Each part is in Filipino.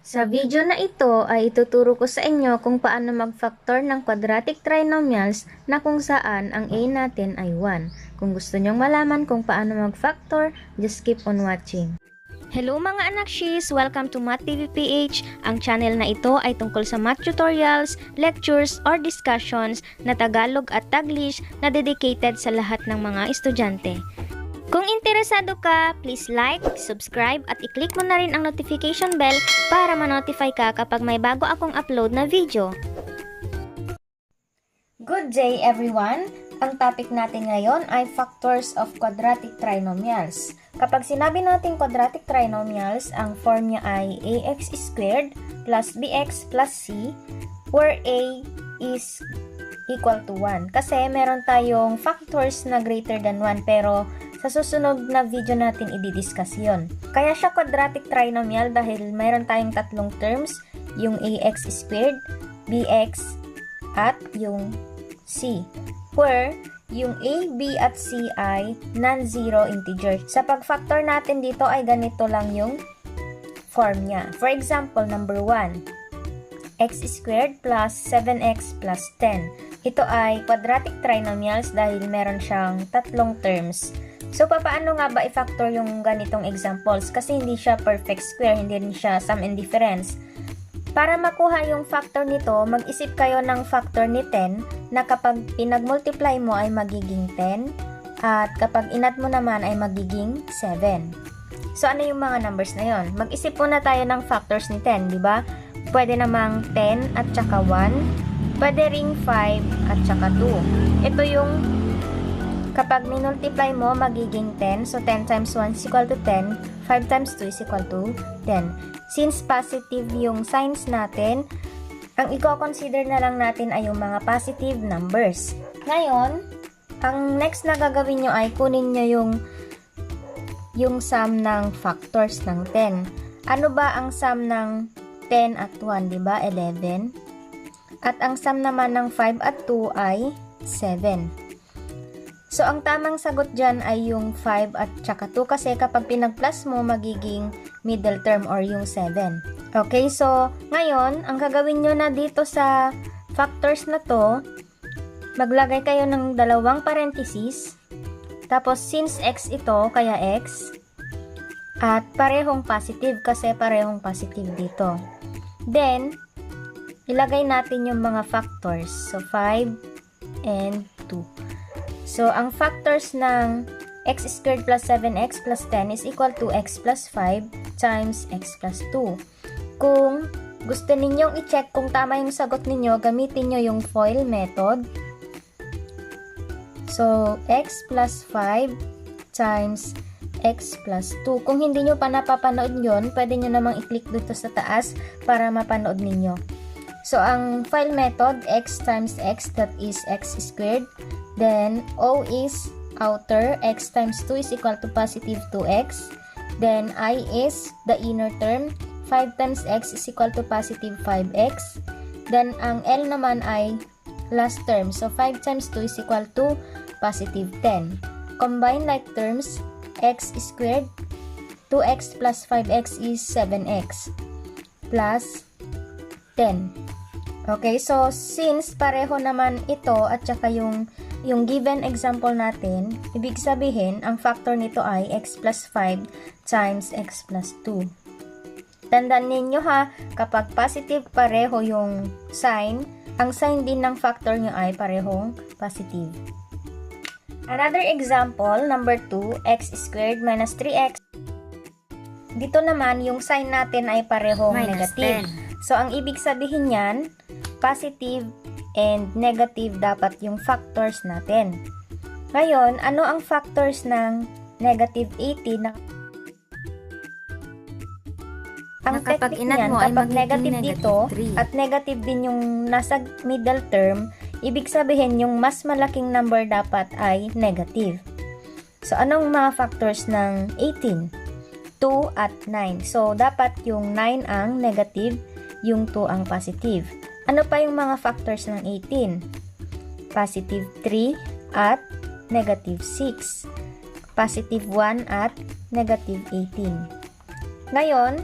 Sa video na ito ay ituturo ko sa inyo kung paano mag-factor ng quadratic trinomials na kung saan ang a natin ay 1. Kung gusto nyong malaman kung paano mag-factor, just keep on watching. Hello mga anakshis! Welcome to Math TV PH. Ang channel na ito ay tungkol sa math tutorials, lectures, or discussions na Tagalog at Taglish na dedicated sa lahat ng mga estudyante. Kung interesado ka, please like, subscribe at i-click mo na rin ang notification bell para ma-notify ka kapag may bago akong upload na video. Good day everyone! Ang topic natin ngayon ay factors of quadratic trinomials. Kapag sinabi natin quadratic trinomials, ang form niya ay ax squared plus bx plus c, where a is equal to 1. Kasi meron tayong factors na greater than 1 pero sa susunod na video natin i-discuss yon. Kaya siya quadratic trinomial dahil mayroon tayong tatlong terms, yung ax squared, bx, at yung c, where yung a, b, at c ay non-zero integer. Sa pag-factor natin dito ay ganito lang yung form niya. For example, number 1, x squared plus 7x plus 10. Ito ay quadratic trinomials dahil meron siyang tatlong terms. So, paano nga ba i-factor yung ganitong examples? Kasi hindi siya perfect square, hindi rin siya sum and difference. Para makuha yung factor nito, mag-isip kayo ng factor ni 10 na kapag pinag-multiply mo ay magiging 10 at kapag inat mo naman ay magiging 7. So, ano yung mga numbers na yon? Mag-isip muna tayo ng factors ni 10, di ba? Pwede namang 10 at saka 1. Pwede ring 5 at saka 2. Ito yung kapag minultiply mo, magiging 10. So, 10 times 1 is equal to 10. 5 times 2 is equal to 10. Since positive yung signs natin, ang i-consider na lang natin ay yung mga positive numbers. Ngayon, ang next na gagawin nyo ay kunin nyo yung sum ng factors ng 10. Ano ba ang sum ng 10 at 1? Diba? 11. At ang sum naman ng 5 at 2 ay 7. So, ang tamang sagot dyan ay yung 5 at saka 2 kasi kapag pinag-plus mo, magiging middle term or yung 7. Okay, so, ngayon, ang gagawin nyo na dito sa factors na to, maglagay kayo ng dalawang parenthesis. Tapos, since x ito, kaya x. At parehong positive kasi parehong positive dito. Then, ilagay natin yung mga factors. So, 5 and 2. So, ang factors ng x squared plus 7x plus 10 is equal to x plus 5 times x plus 2. Kung gusto ninyong i-check kung tama yung sagot ninyo, gamitin nyo yung FOIL method. So, x plus 5 times x plus 2. Kung hindi nyo pa napapanood yun, pwede nyo namang i-click dito sa taas para mapanood ninyo. So, ang FOIL method, x times x, that is x squared. Then, O is outer, x times 2 is equal to positive 2x. Then, I is the inner term, 5 times x is equal to positive 5x. Then, ang L naman ay last term. So, 5 times 2 is equal to positive 10. Combine like terms, x squared, 2x plus 5x is 7x, plus 10. Okay, so, since pareho naman ito at saka yung given example natin, ibig sabihin, ang factor nito ay x plus 5 times x plus 2. Tandaan ninyo ha, kapag positive pareho yung sign, ang sign din ng factor nyo ay parehong positive. Another example, number 2, x squared minus 3x. Dito naman, yung sign natin ay parehong negative. So, ang ibig sabihin yan, positive and negative dapat yung factors natin. Ngayon, ano ang factors ng negative 80 na ang technique niyan, kapag negative dito 3. At negative din yung nasa middle term, ibig sabihin yung mas malaking number dapat ay negative. So, anong mga factors ng 18? 2 at 9. So, dapat yung 9 ang negative, yung 2 ang positive. Ano pa yung mga factors ng 18? Positive 3 at negative 6. Positive 1 at negative 18. Ngayon,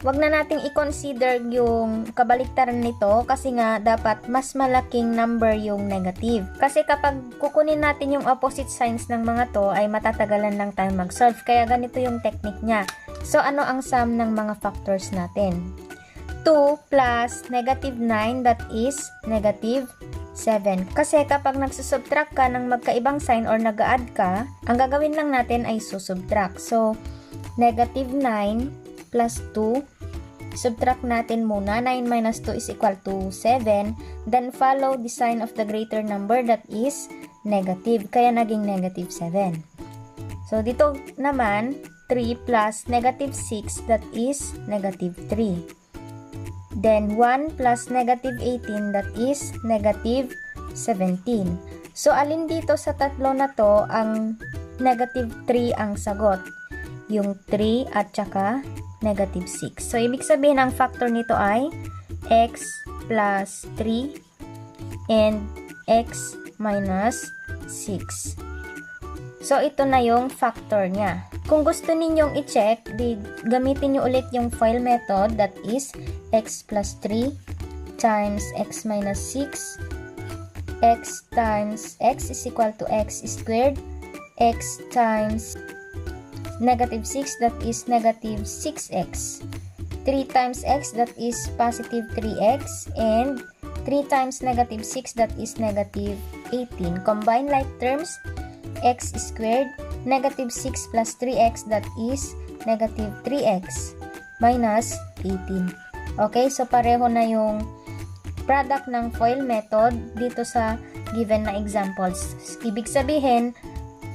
wag na nating i-consider yung kabaliktaran nito kasi nga dapat mas malaking number yung negative. Kasi kapag kukunin natin yung opposite signs ng mga to ay matatagalan lang tayo mag-solve. Kaya ganito yung technique niya. So ano ang sum ng mga factors natin? 2 plus negative 9, that is negative 7. Kasi kapag nagsusubtract ka ng magkaibang sign or nag-add ka, ang gagawin lang natin ay susubtract. So, negative 9 plus 2, subtract natin muna. 9 minus 2 is equal to 7. Then, follow the sign of the greater number, that is negative. Kaya naging negative 7. So, dito naman, 3 plus negative 6, that is negative 3. Then, 1 plus negative 18, that is negative 17. So, alin dito sa tatlo na to, ang negative 3 ang sagot? Yung 3 at saka negative 6. So, ibig sabihin, ang factor nito ay x plus 3 and x minus 6. So, ito na yung factor niya. Kung gusto ninyong i-check, gamitin nyo ulit yung FOIL method, that is x plus 3 times x minus 6. X times x is equal to x squared. X times negative 6, that is negative 6x. 3 times x, that is positive 3x. And 3 times negative 6, that is negative 18. Combine like terms, x squared, negative 6 plus 3x, that is negative 3x minus 18. Okay, so pareho na yung product ng FOIL method dito sa given na examples. Ibig sabihin,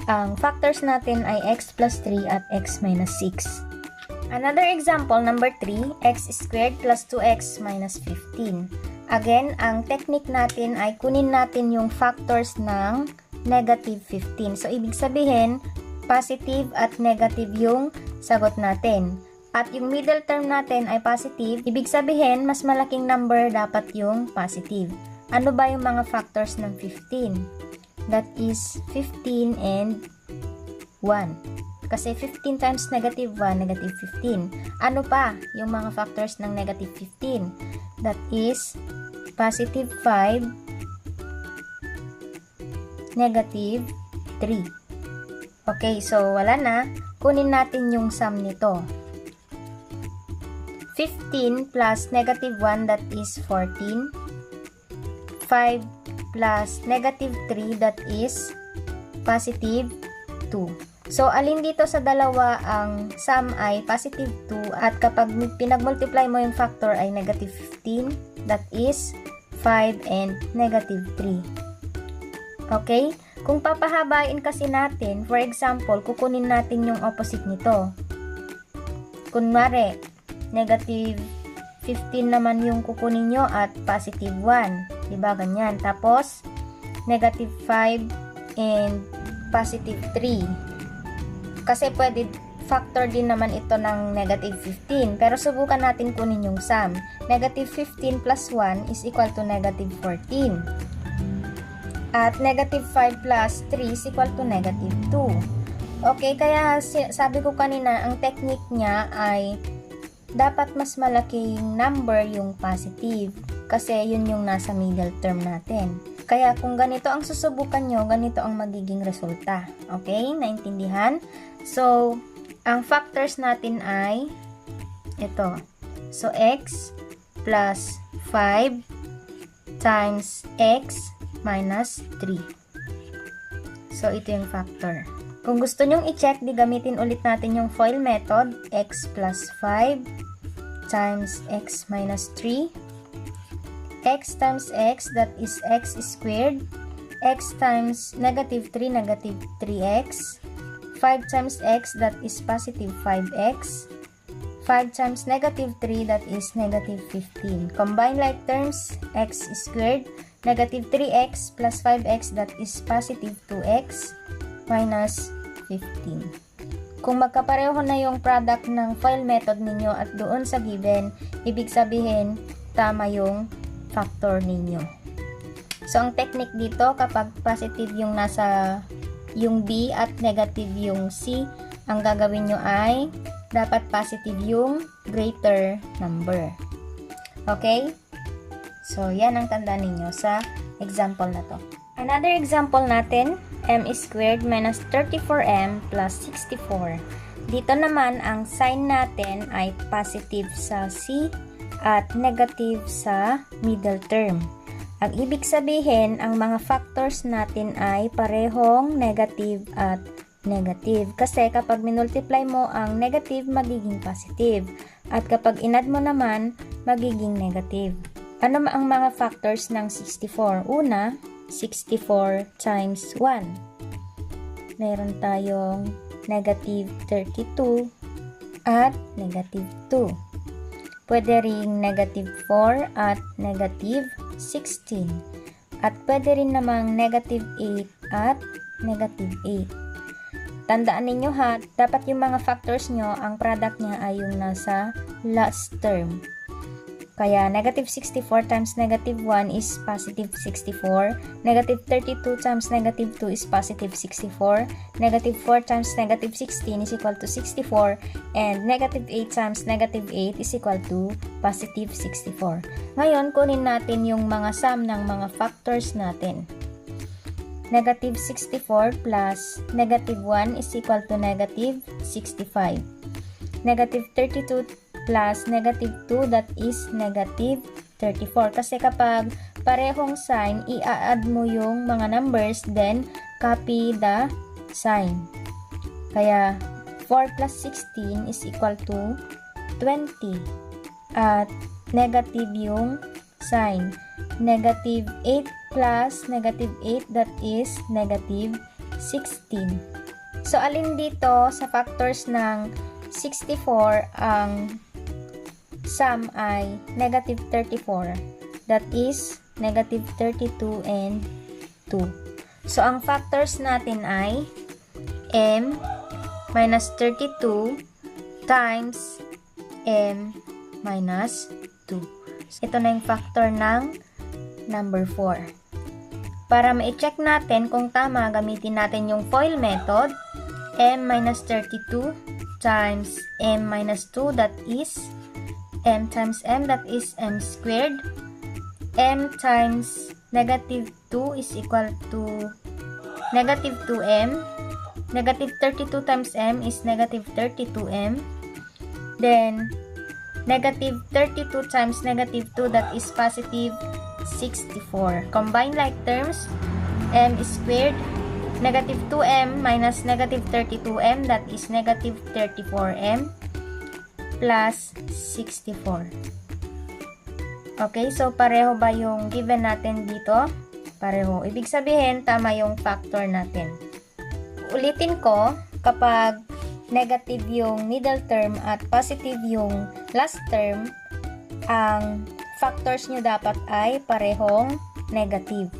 ang factors natin ay x plus 3 at x minus 6. Another example, number 3, x squared plus 2x minus 15. Again, ang technique natin ay kunin natin yung factors ng negative 15. So, ibig sabihin, positive at negative yung sagot natin. At yung middle term natin ay positive, ibig sabihin, mas malaking number dapat yung positive. Ano ba yung mga factors ng 15? That is 15 and 1. Kasi 15 times negative 1, negative 15. Ano pa yung mga factors ng negative 15? That is positive 5, negative 3. Okay, so wala na. Kunin natin yung sum nito. 15 plus negative 1, that is 14. 5 plus negative 3, that is positive 2. So, alin dito sa dalawa ang sum ay positive 2 at kapag pinag-multiply mo yung factor ay negative 15, that is 5 and negative 3. Okay? Kung papahabain kasi natin, for example, kukunin natin yung opposite nito. Kunwari, negative 15 naman yung kukunin nyo at positive 1. Diba? Ganyan. Tapos, negative 5 and positive 3. Kasi pwede factor din naman ito ng negative 15. Pero subukan natin kunin yung sum. Negative 15 plus 1 is equal to negative 14. At negative 5 plus 3 is equal to negative 2. Okay, kaya sabi ko kanina, ang technique niya ay dapat mas malaking number yung positive. Kasi yun yung nasa middle term natin. Kaya kung ganito ang susubukan nyo, ganito ang magiging resulta. Okay? Naintindihan? So, ang factors natin ay ito. So, x plus 5 times x minus 3. So, ito yung factor. Kung gusto nyong i-check, di gamitin ulit natin yung FOIL method. X plus 5 times x minus 3. X times x, that is x squared. X times negative 3, negative 3x. 5 times x, that is positive 5x. 5 times negative 3, that is negative 15. Combine like terms, x squared, negative 3x plus 5x, that is positive 2x, minus 15. Kung magkapareho na yung product ng FOIL method ninyo at doon sa given, ibig sabihin, tama yung factor ninyo. So, ang technique dito, kapag positive yung nasa yung B at negative yung C, ang gagawin nyo ay dapat positive yung greater number. Okay? So, yan ang tandaan ninyo sa example na to. Another example natin, m squared minus 34m plus 64. Dito naman, ang sign natin ay positive sa c at negative sa middle term. Ang ibig sabihin, ang mga factors natin ay parehong negative at negative. Kasi kapag minultiply mo ang negative, magiging positive. At kapag inad mo naman, magiging negative. Ano ang mga factors ng 64? Una, 64 times 1. Meron tayong negative 32 at negative 2. Pwede ring negative 4 at negative 16. At pwede rin namang negative 8 at negative 8. Tandaan ninyo ha, dapat yung mga factors nyo, ang product niya ay yung nasa last term. Kaya negative 64 times negative 1 is positive 64. Negative 32 times negative 2 is positive 64. Negative 4 times negative 16 is equal to 64. And negative 8 times negative 8 is equal to positive 64. Ngayon, kunin natin yung mga sum ng mga factors natin. Negative 64 plus negative 1 is equal to negative 65. Negative 32 plus negative 2, that is negative 34. Kasi kapag parehong sign, i-add mo yung mga numbers, then copy the sign. Kaya 4 plus 16 is equal to 20. At negative yung sign. Negative 8 plus negative 8, that is negative 16. So, alin dito sa factors ng 64 ang sum ay negative 34. That is negative 32 and 2. So, ang factors natin ay m minus 32 times m minus 2. So, ito na yung factor ng number 4. Para ma-check natin kung tama, gamitin natin yung FOIL method. M minus 32 times m minus 2, that is m times m, that is m squared. M times negative 2 is equal to negative 2m. Negative 32 times m is negative 32m. Then, negative 32 times negative 2, that is positive 64. Combine like terms, m squared, negative 2m minus negative 32m, that is negative 34m, plus 64. Okay, so pareho ba yung given natin dito? Pareho. Ibig sabihin, tama yung factor natin. Ulitin ko, kapag negative yung middle term at positive yung last term, ang factors nyo dapat ay parehong negative.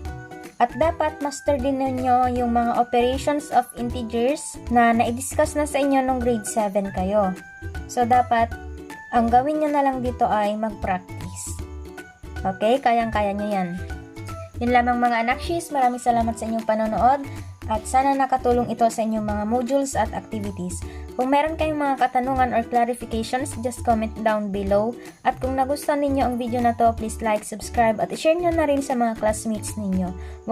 At dapat master din ninyo yung mga operations of integers na na-discuss na sa inyo nung grade 7 kayo. So, dapat ang gawin nyo na lang dito ay mag-practice. Okay? Kayang-kaya nyo yan. Yun lamang mga anakshis. Maraming salamat sa inyong panonood at sana nakatulong ito sa inyong mga modules at activities. Kung meron kayong mga katanungan or clarifications, just comment down below. At kung nagustuhan ninyo ang video na to, please like, subscribe at i-share nyo na rin sa mga classmates ninyo.